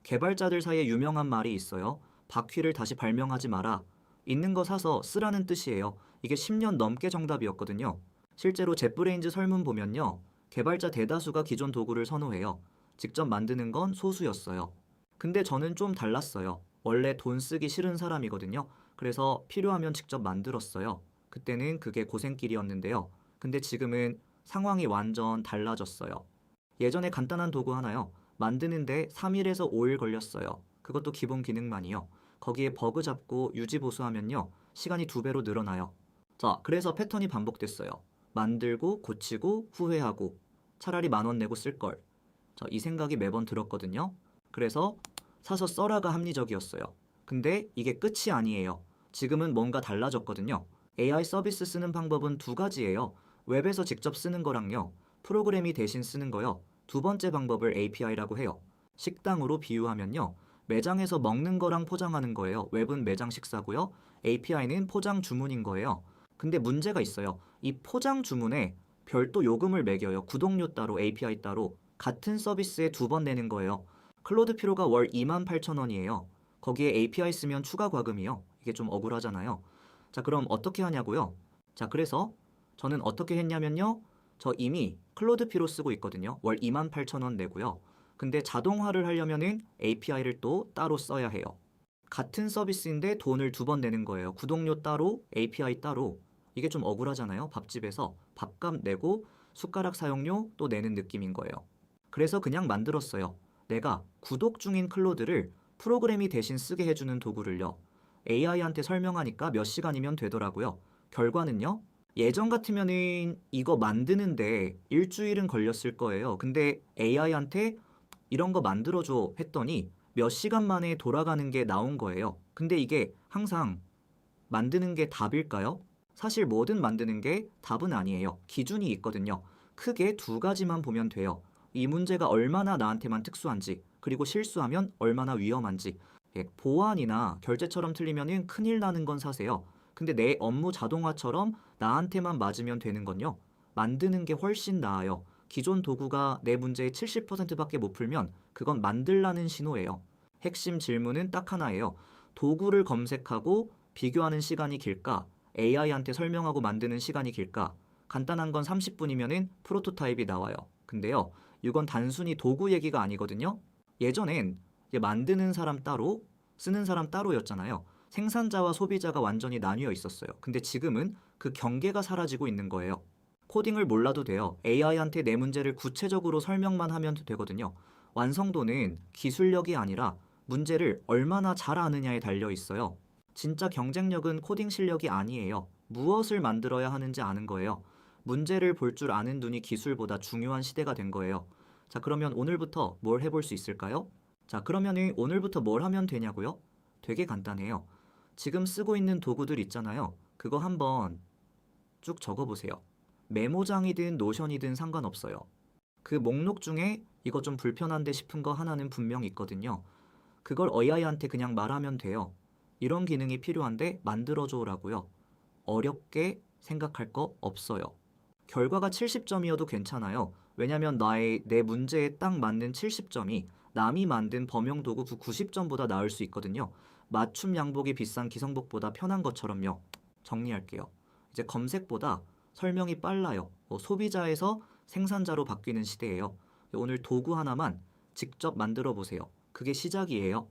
개발자들 사이에 유명한 말이 있어요. 바퀴를 다시 발명하지 마라. 있는 거 사서 쓰라는 뜻이에요. 이게 10년 넘게 정답이었거든요. 실제로 젯브레인즈 설문 보면요. 개발자 대다수가 기존 도구를 선호해요. 직접 만드는 건 소수였어요. 근데 저는 좀 달랐어요. 원래 돈 쓰기 싫은 사람이거든요. 그래서 필요하면 직접 만들었어요. 그때는 그게 고생길이었는데요. 근데 지금은 상황이 완전 달라졌어요. 예전에 간단한 도구 하나요. 만드는데 3일에서 5일 걸렸어요. 그것도 기본 기능만이요. 거기에 버그 잡고 유지 보수하면요. 시간이 2배로 늘어나요. 자, 그래서 패턴이 반복됐어요. 만들고 고치고 후회하고 차라리 10,000원 내고 쓸걸. 이 생각이 매번 들었거든요. 그래서 사서 써라가 합리적이었어요. 근데 이게 끝이 아니에요. 지금은 뭔가 달라졌거든요. AI 서비스 쓰는 방법은 두 가지예요. 웹에서 직접 쓰는 거랑요. 프로그램이 대신 쓰는 거요. 두 번째 방법을 API라고 해요. 식당으로 비유하면요. 매장에서 먹는 거랑 포장하는 거예요. 웹은 매장 식사고요. API는 포장 주문인 거예요. 근데 문제가 있어요. 이 포장 주문에 별도 요금을 매겨요. 구독료 따로, API 따로. 같은 서비스에 2번 내는 거예요. 클로드 피로가 월 28,000원이에요. 거기에 API 쓰면 추가 과금이요. 이게 좀 억울하잖아요. 자, 그럼 어떻게 하냐고요? 자, 그래서 저는 어떻게 했냐면요. 저 이미 클로드 피로 쓰고 있거든요. 월 28,000원 내고요. 근데 자동화를 하려면은 API를 또 따로 써야 해요. 같은 서비스인데 돈을 2번 내는 거예요. 구독료 따로, API 따로. 이게 좀 억울하잖아요. 밥집에서 밥값 내고 숟가락 사용료 또 내는 느낌인 거예요. 그래서 그냥 만들었어요. 내가 구독 중인 클로드를 프로그램이 대신 쓰게 해주는 도구를요. AI한테 설명하니까 몇 시간이면 되더라고요. 결과는요. 예전 같으면은 이거 만드는데 일주일은 걸렸을 거예요. 근데 AI한테 이런 거 만들어줘 했더니 몇 시간 만에 돌아가는 게 나온 거예요. 근데 이게 항상 만드는 게 답일까요? 사실 뭐든 만드는 게 답은 아니에요. 기준이 있거든요. 크게 두 가지만 보면 돼요. 이 문제가 얼마나 나한테만 특수한지, 그리고 실수하면 얼마나 위험한지. 보안이나 결제처럼 틀리면 큰일 나는 건 사세요. 근데 내 업무 자동화처럼 나한테만 맞으면 되는 건요. 만드는 게 훨씬 나아요. 기존 도구가 내 문제의 70%밖에 못 풀면 그건 만들라는 신호예요. 핵심 질문은 딱 하나예요. 도구를 검색하고 비교하는 시간이 길까? AI한테 설명하고 만드는 시간이 길까? 간단한 건 30분이면은 프로토타입이 나와요. 근데요, 이건 단순히 도구 얘기가 아니거든요. 예전엔 이제 만드는 사람 따로, 쓰는 사람 따로였잖아요. 생산자와 소비자가 완전히 나뉘어 있었어요. 근데 지금은 그 경계가 사라지고 있는 거예요. 코딩을 몰라도 돼요. AI한테 내 문제를 구체적으로 설명만 하면 되거든요. 완성도는 기술력이 아니라 문제를 얼마나 잘 아느냐에 달려 있어요. 진짜 경쟁력은 코딩 실력이 아니에요. 무엇을 만들어야 하는지 아는 거예요. 문제를 볼 줄 아는 눈이 기술보다 중요한 시대가 된 거예요. 자, 그러면 오늘부터 뭘 해볼 수 있을까요? 자, 그러면 오늘부터 뭘 하면 되냐고요? 되게 간단해요. 지금 쓰고 있는 도구들 있잖아요. 그거 한번 쭉 적어보세요. 메모장이든 노션이든 상관없어요. 그 목록 중에 이거 좀 불편한데 싶은 거 하나는 분명 있거든요. 그걸 AI한테 그냥 말하면 돼요. 이런 기능이 필요한데 만들어줘라고요. 어렵게 생각할 거 없어요. 결과가 70점이어도 괜찮아요. 왜냐면 내 문제에 딱 맞는 70점이 남이 만든 범용 도구 그 90점보다 나을 수 있거든요. 맞춤 양복이 비싼 기성복보다 편한 것처럼요. 정리할게요. 이제 검색보다 설명이 빨라요. 소비자에서 생산자로 바뀌는 시대예요. 오늘 도구 하나만 직접 만들어 보세요. 그게 시작이에요.